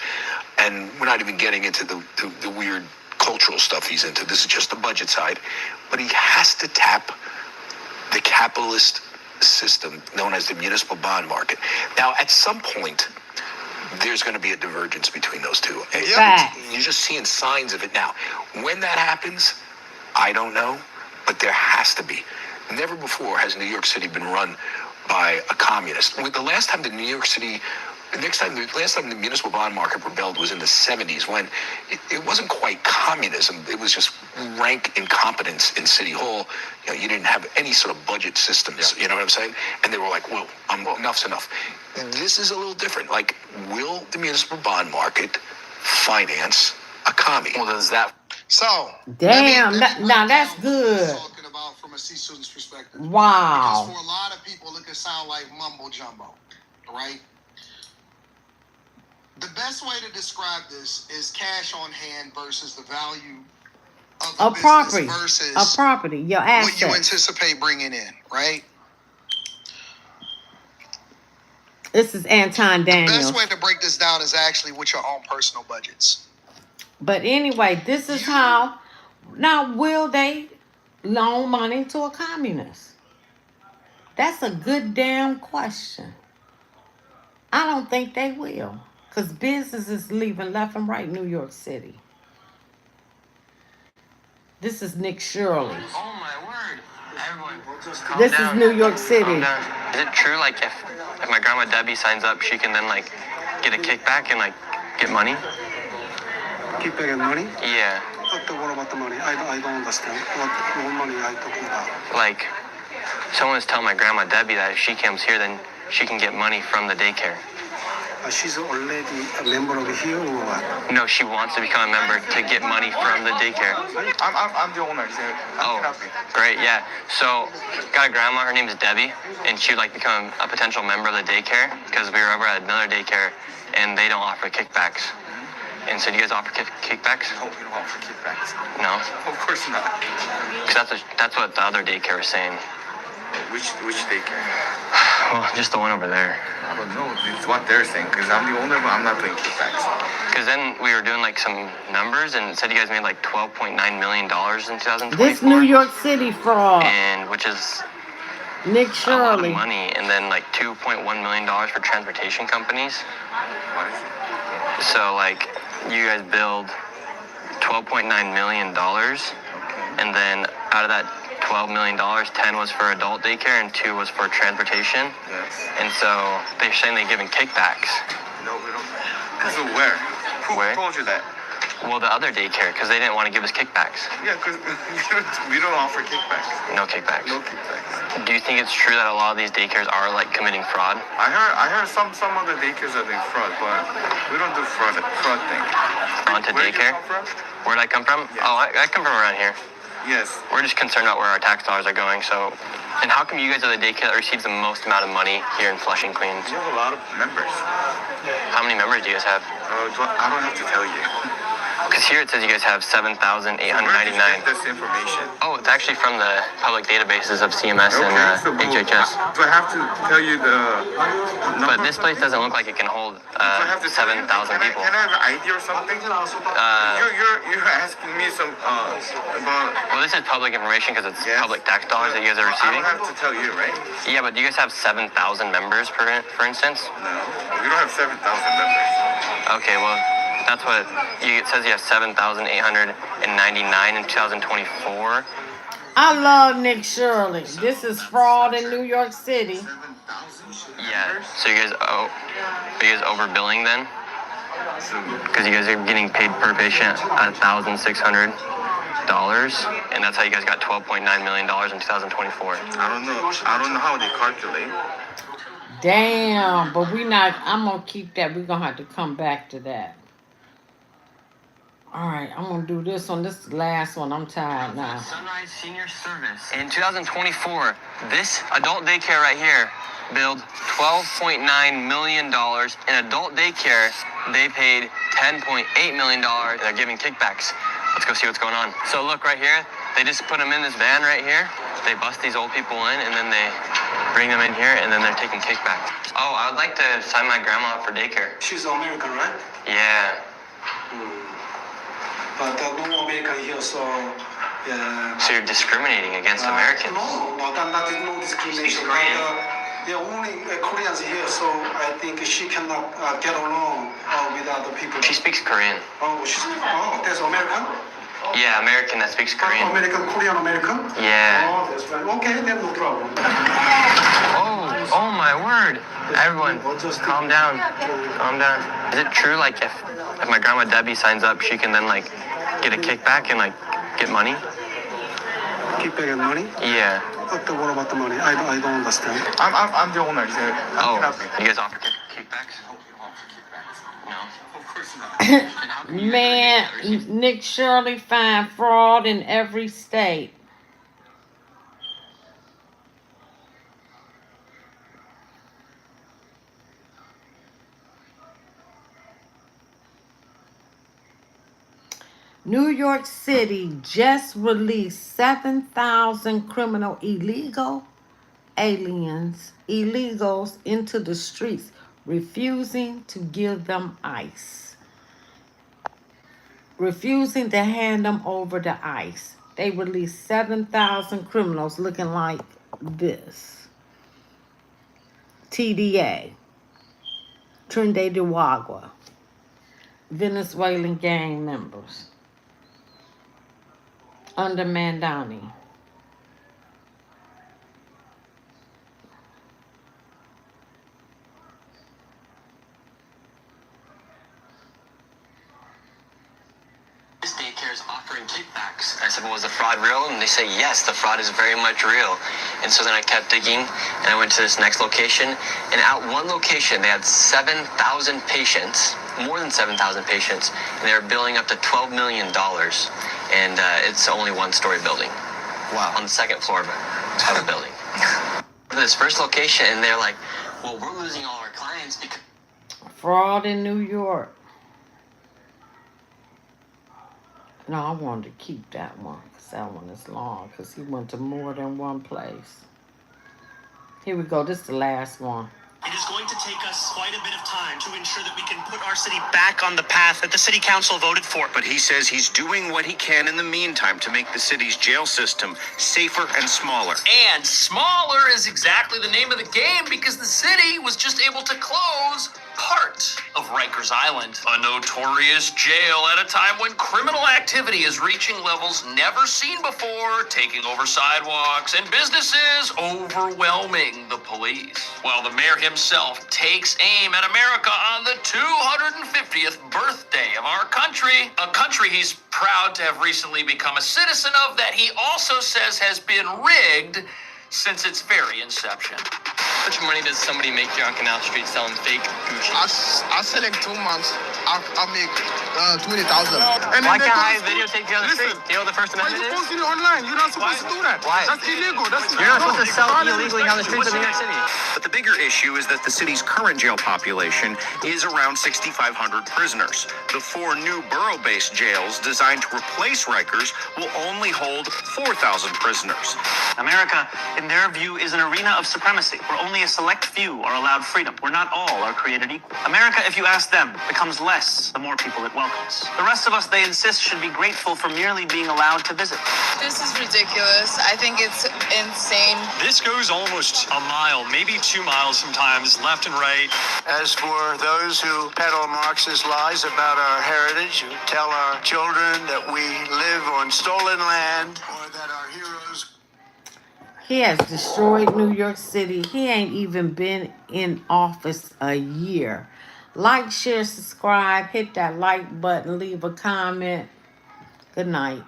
And we're not even getting into the weird cultural stuff he's into. This is just the budget side. But he has to tap the capitalist system known as the municipal bond market. Now, at some point, there's going to be a divergence between those two. You're just seeing signs of it now. When that happens, I don't know, but there has to be. Never before has New York City been run by a communist. The last time the municipal bond market rebelled was in the 70s, when it wasn't quite communism. It was just rank incompetence in City Hall. You know, you didn't have any sort of budget systems. You know what I'm saying? And they were like, "Whoa, enough's enough." This is a little different. Like, will the municipal bond market finance a commie? Well, does that? So, Damn, now that's good. talking about from a C student's perspective. Wow. Because for a lot of people, it can sound like mumbo jumbo, right? The best way to describe this is cash on hand versus the value of the A business property. versus A property. Your what you assets. anticipate bringing in, right? This is Anton The Daniels. best way to break this down is actually with your own personal budgets. But anyway, this is how. Now, will they loan money to a communist? That's a good damn question. I don't think they will. Because business is leaving left and right New York City. This is Nick Shirley. Oh my word. Everyone, just calm This down. is New York City. Calm down. Is it true, like, if my grandma Debbie signs up, she can then, like, get a kickback and, like, get money? Kickback and money? Yeah. What about the money? I don't understand. What money are you talking about? Like, someone was telling my grandma Debbie that if she comes here, then she can get money from the daycare. She's already a member of here or what? No, she wants to become a member to get money from the daycare. I'm the owner. Oh, great, yeah. So, got a grandma, her name is Debbie, and she would like become a potential member of the daycare because we were over at another daycare and they don't offer kickbacks. And so do you guys offer kickbacks? No, we don't offer kickbacks. No? Of course not. Because that's what the other daycare was saying. Which daycare? Well, just the one over there. I don't know. It's what they're saying because I'm the owner, but I'm not doing kickbacks. Because then we were doing like some numbers and it said you guys made like $12.9 million in 2024. This New York City fraud. And which is Nick a lot of Shirley. money. And then like $2.1 million for transportation companies. What is it? So like you guys billed $12.9 million. And then out of that $12 million, 10 was for adult daycare and 2 was for transportation. Yes. And so they're saying they're giving kickbacks. No, we don't. So where? Who told you that? Well, the other daycare, because they didn't want to give us kickbacks. Yeah, because we don't offer kickbacks. No kickbacks. No kickbacks. Do you think it's true that a lot of these daycares are like committing fraud? I heard some of the daycares are doing fraud, but we don't do fraud thing. Onto Where daycare? Did you come from? Where'd I come from? Yes. Oh, I come from around here. Yes. We're just concerned about where our tax dollars are going, so... And how come you guys are the daycare that receives the most amount of money here in Flushing, Queens? We have a lot of members. How many members do you guys have? I don't have to tell you. Because here it says you guys have 7,899. Where did you get this information? Oh, it's actually from the public databases of CMS and HHS. Do I have to tell you the number? But this place doesn't look like it can hold 7,000 people. Can I have an ID or something? You're asking me some about... Well, this is public information because it's public tax dollars that you guys are receiving. I don't have to tell you, right? Yeah, but do you guys have 7,000 members, for instance? No, we don't have 7,000 members. Okay, well, that's what it says. You have 7,899 in 2024. I love Nick Shirley. This is fraud in New York City. Yeah. So are you guys overbilling then? Because you guys are getting paid per patient $1,600, and that's how you guys got $12.9 million in 2024. I don't know how they calculate. Damn, but I'm gonna keep that. We're gonna have to come back to that. All right, I'm gonna do this one. This is the last one. I'm tired now. Sunrise Senior Service. In 2024, this adult daycare right here billed $12.9 million. In adult daycare, they paid $10.8 million. They're giving kickbacks. Let's go see what's going on. So look right here. They just put them in this van right here. They bust these old people in, and then they bring them in here, and then they're taking kickbacks. Oh, I would like to sign my grandma up for daycare. She's American, right? Yeah. But no American here, so yeah. So you're discriminating against Americans? No, that is no discrimination. But only Koreans here, so I think she cannot get along with other people. She speaks Korean. That's American? Yeah, American that speaks Korean. Korean American? Yeah. Oh, that's right. Okay, then no problem. Oh my word. Everyone, calm down. Calm down. Is it true, like, if my grandma Debbie signs up, she can then, like, get a kickback and, like, get money? Kickback and money? Yeah. What about the money? I don't understand. I'm the owner. You guys offer kickbacks? No. Of course not. Man, Nick Shirley find fraud in every state. New York City just released 7,000 criminal illegals into the streets, refusing to give them ICE. Refusing to hand them over to ICE. They released 7,000 criminals looking like this. TDA, Trinidad Tobago, Venezuelan gang members. Under Mandami. This daycare is offering kickbacks. I said, well, was the fraud real? And they say, yes, the fraud is very much real. And so then I kept digging, and I went to this next location. And at one location, they had 7,000 patients, more than 7,000 patients, and they were billing up to $12 million. And it's only one-story building. Wow. On the second floor of a building. This first location, and they're like, well, we're losing all our clients because... Fraud in New York. No, I wanted to keep that one because that one is long because he went to more than one place. Here we go. This is the last one. It is going to take us quite a bit of time to ensure that we can put our city back on the path that the city council voted for. But he says he's doing what he can in the meantime to make the city's jail system safer and smaller. And smaller is exactly the name of the game because the city was just able to close part of Rikers Island, a notorious jail at a time when criminal activity is reaching levels never seen before, taking over sidewalks and businesses, overwhelming the police. While the mayor himself takes aim at America on the 250th birthday of our country, a country he's proud to have recently become a citizen of that he also says has been rigged since its very inception. How much money does somebody make here on Canal Street selling fake Gucci? I sell in 2 months. I make 20,000. Why can't I videotape you on the street? Do you know what the First Amendment is? Why are you posting it online? You're not supposed to do that. Why? That's illegal. You're not supposed to sell illegally on the streets of New York City. But the bigger issue is that the city's current jail population is around 6,500 prisoners. The 4 new borough-based jails designed to replace Rikers will only hold 4,000 prisoners. America, in their view, is an arena of supremacy where only a select few are allowed freedom, where not all are created equal. America, if you ask them, becomes less the more people it welcomes. The rest of us, they insist, should be grateful for merely being allowed to visit. This is ridiculous. I think it's insane. This goes almost a mile, maybe 2 miles sometimes, left and right. As for those who peddle Marxist lies about our heritage, who tell our children that we live on stolen land, or that our heroes... He has destroyed New York City. He ain't even been in office a year. Like, share, subscribe, hit that like button, leave a comment. Good night.